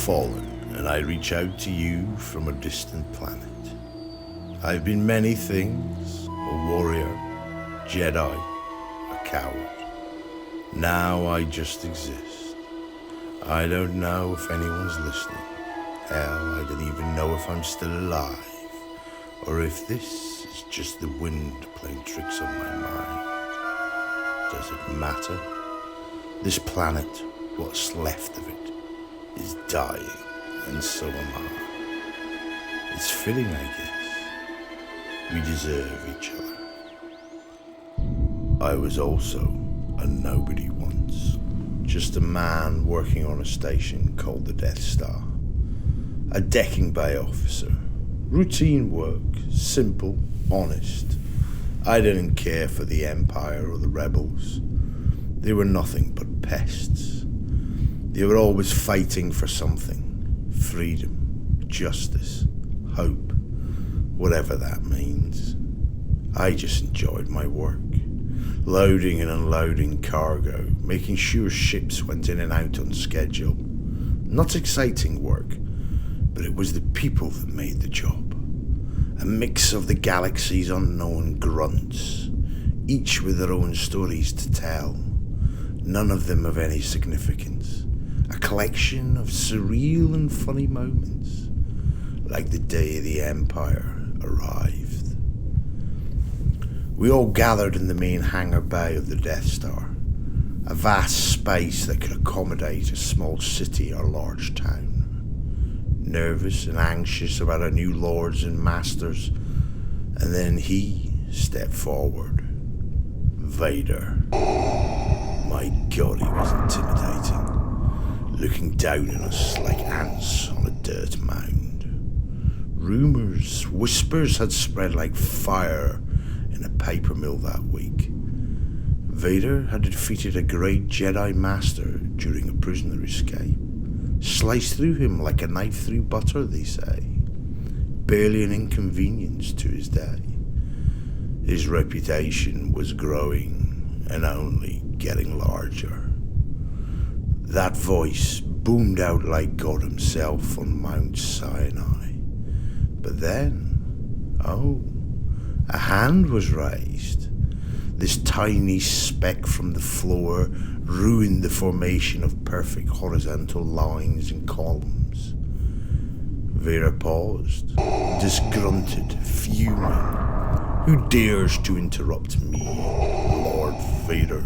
fallen, and I reach out to you from a distant planet. I've been many things, a warrior, Jedi, a coward. Now I just exist. I don't know if anyone's listening. Hell, I don't even know if I'm still alive, or if this is just the wind playing tricks on my mind. Does it matter? This planet, what's left of it, is dying, and so am I. It's fitting, I guess. We deserve each other. I was also a nobody once. Just a man working on a station called the Death Star. A decking bay officer. Routine work, simple, honest. I didn't care for the Empire or the rebels. They were nothing but pests. They were always fighting for something. Freedom, justice, hope, whatever that means. I just enjoyed my work. Loading and unloading cargo, making sure ships went in and out on schedule. Not exciting work, but it was the people that made the job. A mix of the galaxy's unknown grunts, each with their own stories to tell, none of them of any significance. A collection of surreal and funny moments, like the day the Empire arrived. We all gathered in the main hangar bay of the Death Star, a vast space that could accommodate a small city or large town. Nervous and anxious about our new lords and masters, and then he stepped forward. Vader. My God, he was intimidating, looking down on us like ants on a dirt mound. Rumors, whispers had spread like fire in a paper mill that week. Vader had defeated a great Jedi Master during a prisoner escape. Sliced through him like a knife through butter, they say. Barely an inconvenience to his day. His reputation was growing and only getting larger. That voice boomed out like God himself on Mount Sinai. But then, a hand was raised. This tiny speck from the floor ruined the formation of perfect horizontal lines and columns. Vera paused, disgruntled, fuming. Who dares to interrupt me, Lord Vader?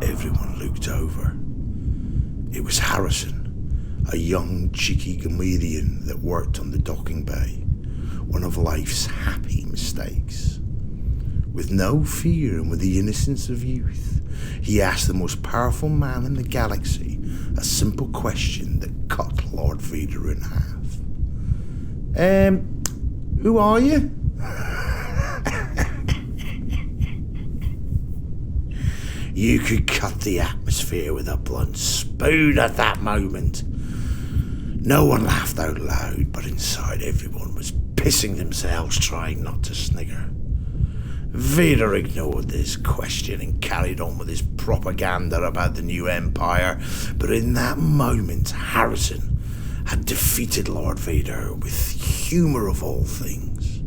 Everyone looked over. It was Harrison, a young, cheeky comedian that worked on the docking bay, one of life's happy mistakes. With no fear and with the innocence of youth, he asked the most powerful man in the galaxy a simple question that cut Lord Vader in half. Who are you? You could cut the atmosphere with a blunt spoon at that moment. No one laughed out loud, but inside everyone was pissing themselves trying not to snigger. Vader ignored this question and carried on with his propaganda about the new Empire, but in that moment, Harrison had defeated Lord Vader with humour of all things.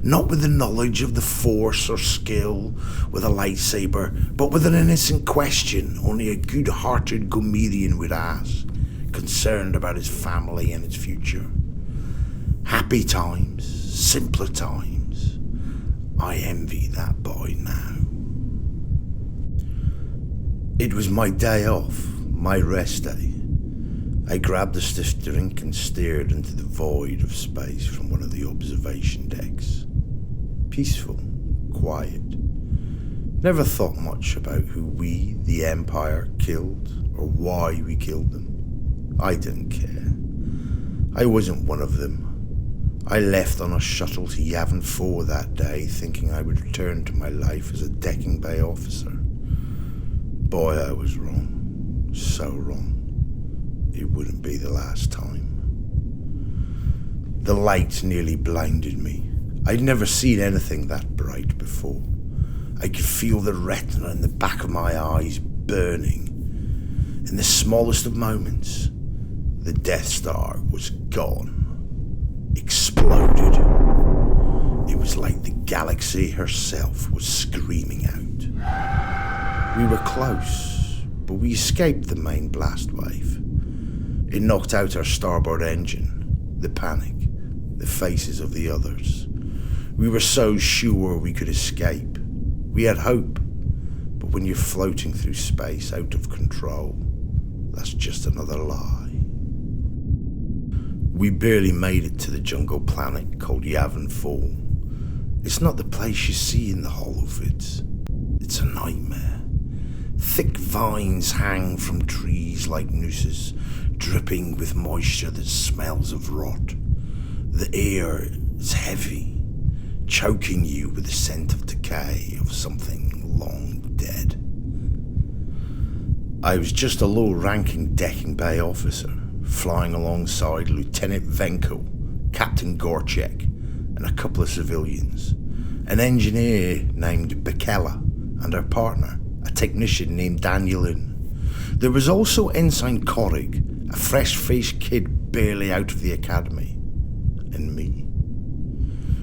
Not with the knowledge of the Force or skill with a lightsaber, but with an innocent question only a good-hearted comedian would ask, concerned about his family and its future. Happy times, simpler times. I envy that boy now. It was my day off, my rest day. I grabbed a stiff drink and stared into the void of space from one of the observation decks. Peaceful, quiet. Never thought much about who we, the Empire, killed or why we killed them. I didn't care. I wasn't one of them. I left on a shuttle to Yavin 4 that day, thinking I would return to my life as a decking bay officer. Boy, I was wrong. So wrong. It wouldn't be the last time. The light nearly blinded me. I'd never seen anything that bright before. I could feel the retina in the back of my eyes burning. In the smallest of moments, The Death Star was gone. Exploded. It was like the galaxy herself was screaming out. We were close, but we escaped the main blast wave. It knocked out our starboard engine, the panic, the faces of the others. We were so sure we could escape. We had hope. But when you're floating through space out of control, that's just another lie. We barely made it to the jungle planet called Yavin 4. It's not the place you see in the holovids. It's a nightmare. Thick vines hang from trees like nooses, dripping with moisture that smells of rot. The air is heavy, choking you with the scent of decay of something long dead. I was just a low-ranking decking bay officer, flying alongside Lieutenant Venko, Captain Gorchek, and a couple of civilians, an engineer named Bekela, and our partner, a technician named Danielin. There was also Ensign Korig, a fresh-faced kid barely out of the academy, and me.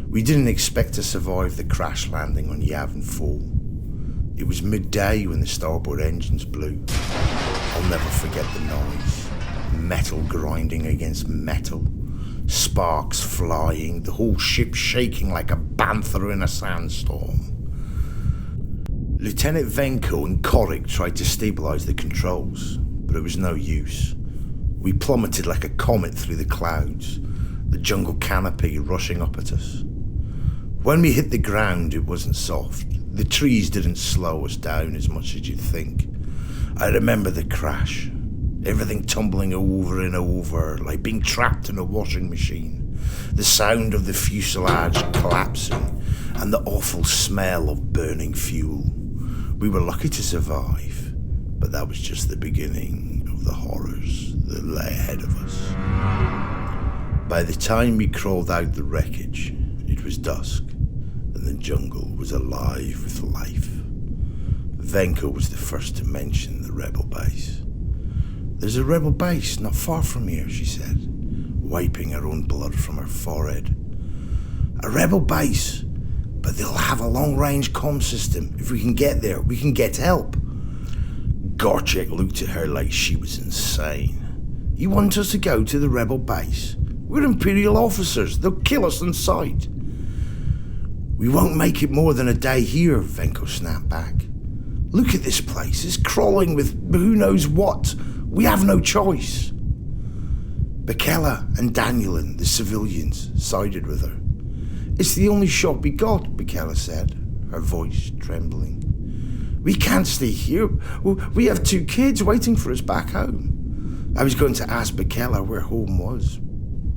We didn't expect to survive the crash landing on Yavin 4. It was midday when the starboard engines blew. I'll never forget the noise. Metal grinding against metal. Sparks flying, the whole ship shaking like a panther in a sandstorm. Lieutenant Venko and Korig tried to stabilise the controls, but it was no use. We plummeted like a comet through the clouds, the jungle canopy rushing up at us. When we hit the ground, it wasn't soft. The trees didn't slow us down as much as you'd think. I remember the crash. Everything tumbling over and over, like being trapped in a washing machine. The sound of the fuselage collapsing, and the awful smell of burning fuel. We were lucky to survive, but that was just the beginning of the horrors that lay ahead of us. By the time we crawled out the wreckage, it was dusk, and the jungle was alive with life. Venko was the first to mention the rebel base. "There's a rebel base not far from here," she said, wiping her own blood from her forehead. "A rebel base, but they'll have a long-range comm system. If we can get there, we can get help." Gorchek looked at her like she was insane. "You want us to go to the rebel base? We're Imperial officers. They'll kill us on sight." "We won't make it more than a day here," Venko snapped back. "Look at this place. It's crawling with who knows what. We have no choice." Bekela and Danielin, the civilians, sided with her. "It's the only shot we got," Bekela said, her voice trembling. "We can't stay here. We have 2 kids waiting for us back home." I was going to ask Bekela where home was,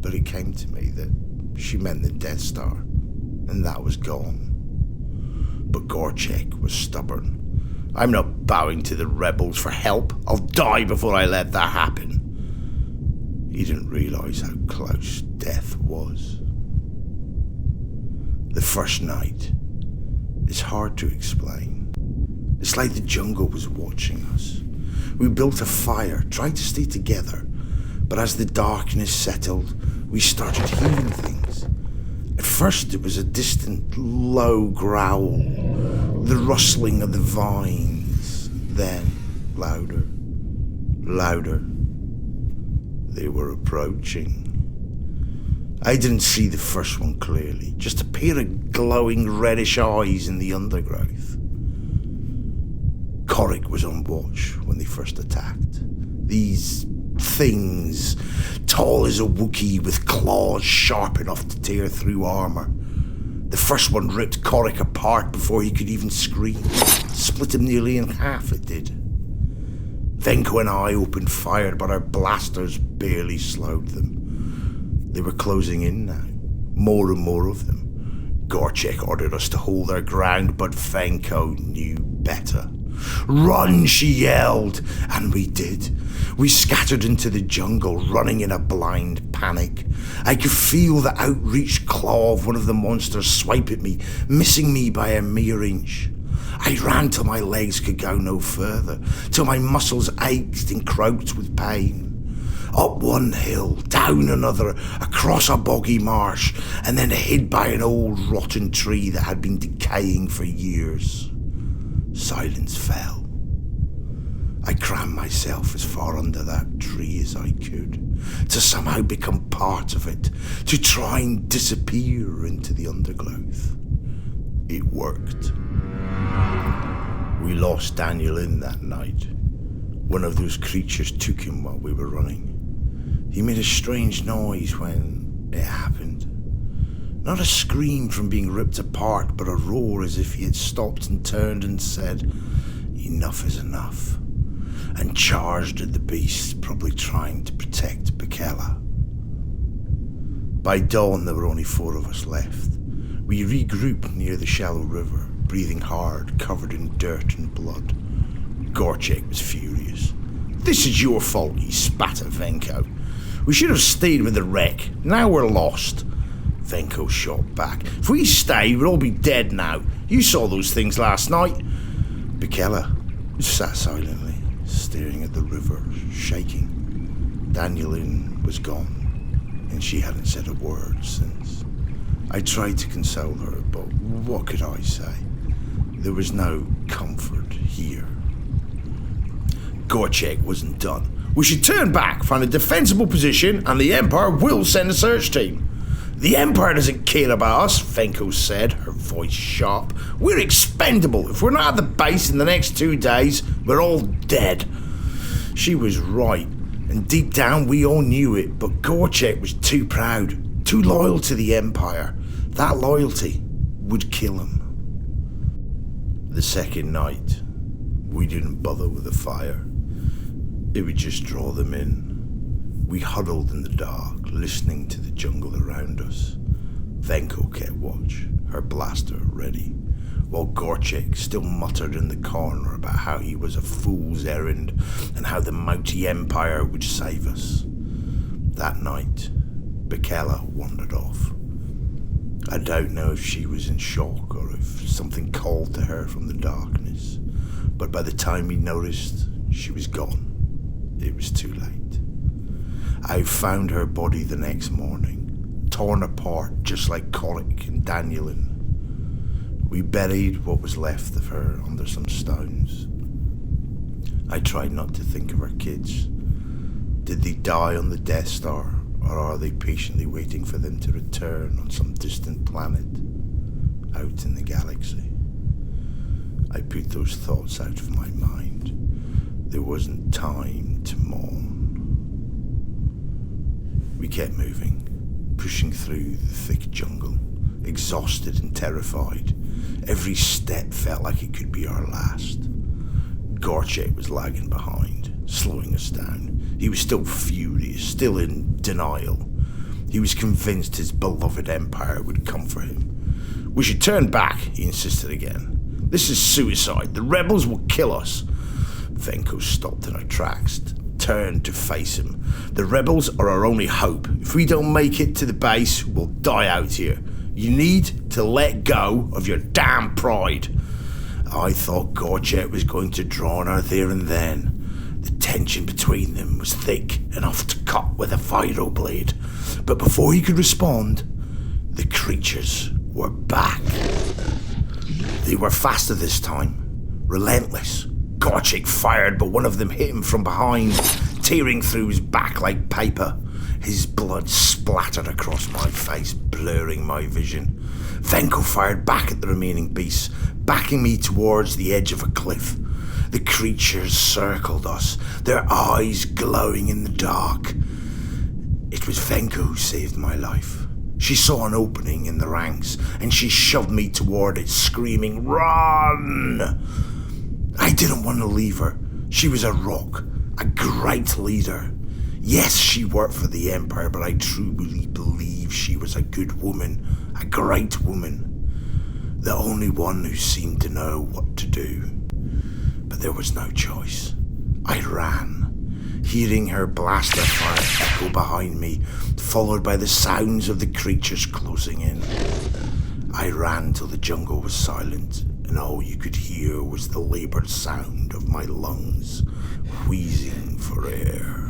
but it came to me that she meant the Death Star, and that was gone. But Gorchek was stubborn. "I'm not bowing to the rebels for help. I'll die before I let that happen." He didn't realise how close death was. The first night, it's hard to explain. It's like the jungle was watching us. We built a fire, tried to stay together, but as the darkness settled, we started hearing things. At first it was a distant, low growl, the rustling of the vines, then louder, louder. They were approaching. I didn't see the first one clearly, just a pair of glowing reddish eyes in the undergrowth. Korig was on watch when they first attacked. These things, tall as a Wookiee with claws sharp enough to tear through armor. The first one ripped Korig apart before he could even scream. Split him nearly in half, it did. Venko and I opened fire, but our blasters barely slowed them. They were closing in now, more and more of them. Gorchek ordered us to hold our ground, but Venko knew better. "Run," she yelled, and we did. We scattered into the jungle, running in a blind panic. I could feel the outreached claw of one of the monsters swipe at me, missing me by a mere inch. I ran till my legs could go no further, till my muscles ached and croaked with pain. Up one hill, down another, across a boggy marsh, and then hid by an old rotten tree that had been decaying for years. Silence fell. I crammed myself as far under that tree as I could, to somehow become part of it, to try and disappear into the undergrowth. It worked. We lost Daniel in that night. One of those creatures took him while we were running. He made a strange noise when it happened. Not a scream from being ripped apart, but a roar as if he had stopped and turned and said, "Enough is enough," and charged at the beast, probably trying to protect Bekela. By dawn, there were only 4 of us left. We regrouped near the shallow river, breathing hard, covered in dirt and blood. Gorchek was furious. "This is your fault," he spat at Venko. "We should have stayed with the wreck. Now we're lost." Venko shot back. "If we stayed, we'd all be dead now. You saw those things last night." Bekela sat silently, staring at the river, shaking. Danielin was gone, and she hadn't said a word since. I tried to console her, but what could I say? There was no comfort here. Gorchek wasn't done. "We should turn back, find a defensible position, and the Empire will send a search team." "The Empire doesn't care about us," Venko said, her voice sharp. "We're expendable. If we're not at the base in the next 2 days, we're all dead." She was right, and deep down we all knew it, but Gorchek was too proud, too loyal to the Empire. That loyalty would kill him. The second night, we didn't bother with the fire. It would just draw them in. We huddled in the dark, listening to the jungle around us. Venko kept watch, her blaster ready, while Gorchek still muttered in the corner about how he was a fool's errand and how the mighty Empire would save us. That night, Bekela wandered off. I don't know if she was in shock or if something called to her from the darkness, but by the time we noticed, she was gone. It was too late. I found her body the next morning, torn apart just like Colic and Danielin. We buried what was left of her under some stones. I tried not to think of her kids. Did they die on the Death Star, or are they patiently waiting for them to return on some distant planet out in the galaxy? I put those thoughts out of my mind. There wasn't time to mourn. We kept moving, pushing through the thick jungle, exhausted and terrified. Every step felt like it could be our last. Gorchek was lagging behind, slowing us down. He was still furious, still in denial. He was convinced his beloved Empire would come for him. "We should turn back," he insisted again. "This is suicide. The rebels will kill us." Venko stopped in her tracks, turned to face him. "The rebels are our only hope. If we don't make it to the base, we'll die out here. You need to let go of your damn pride." I thought Gorchek was going to draw on her there and then. The tension between them was thick enough to cut with a viro blade. But before he could respond, the creatures were back. They were faster this time, relentless. Gorchek fired, but one of them hit him from behind, tearing through his back like paper. His blood splattered across my face, blurring my vision. Venko fired back at the remaining beasts, backing me towards the edge of a cliff. The creatures circled us, their eyes glowing in the dark. It was Venko who saved my life. She saw an opening in the ranks, and she shoved me toward it, screaming, "Run!" I didn't want to leave her. She was a rock, a great leader. Yes, she worked for the Empire, but I truly believe she was a good woman, a great woman. The only one who seemed to know what to do. But there was no choice. I ran, hearing her blaster fire echo behind me, followed by the sounds of the creatures closing in. I ran till the jungle was silent, and all you could hear was the laboured sound of my lungs wheezing for air.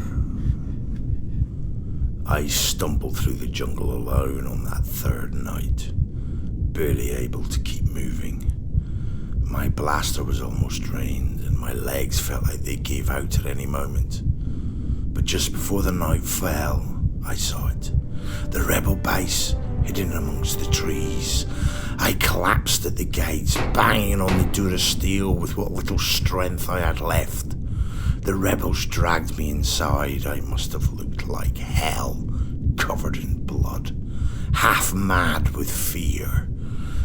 I stumbled through the jungle alone on that third night, barely able to keep moving. My blaster was almost drained and my legs felt like they gave out at any moment. But just before the night fell, I saw it. The rebel base, hidden amongst the trees. I collapsed at the gates, banging on the durasteel with what little strength I had left. The rebels dragged me inside. I must have looked like hell, covered in blood, half mad with fear.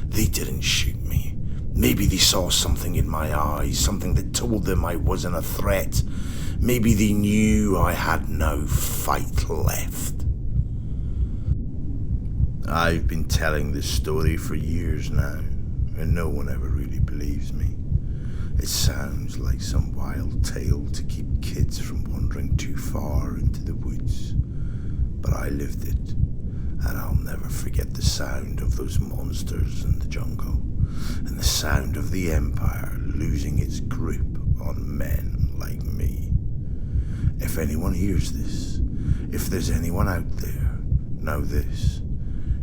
They didn't shoot me. Maybe they saw something in my eyes, something that told them I wasn't a threat. Maybe they knew I had no fight left. I've been telling this story for years now, and no one ever really believes me. It sounds like some wild tale to keep kids from wandering too far into the woods. But I lived it, and I'll never forget the sound of those monsters in the jungle, and the sound of the Empire losing its grip on men like me. If anyone hears this, if there's anyone out there, know this: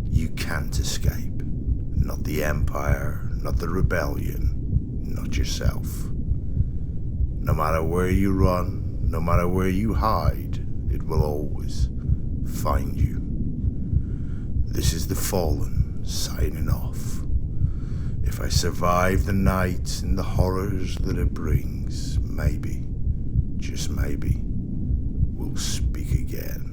you can't escape. Not the Empire, not the rebellion, not yourself. No matter where you run, no matter where you hide, it will always find you. This is the Fallen signing off. If I survive the night and the horrors that it brings, maybe, just maybe, we'll speak again.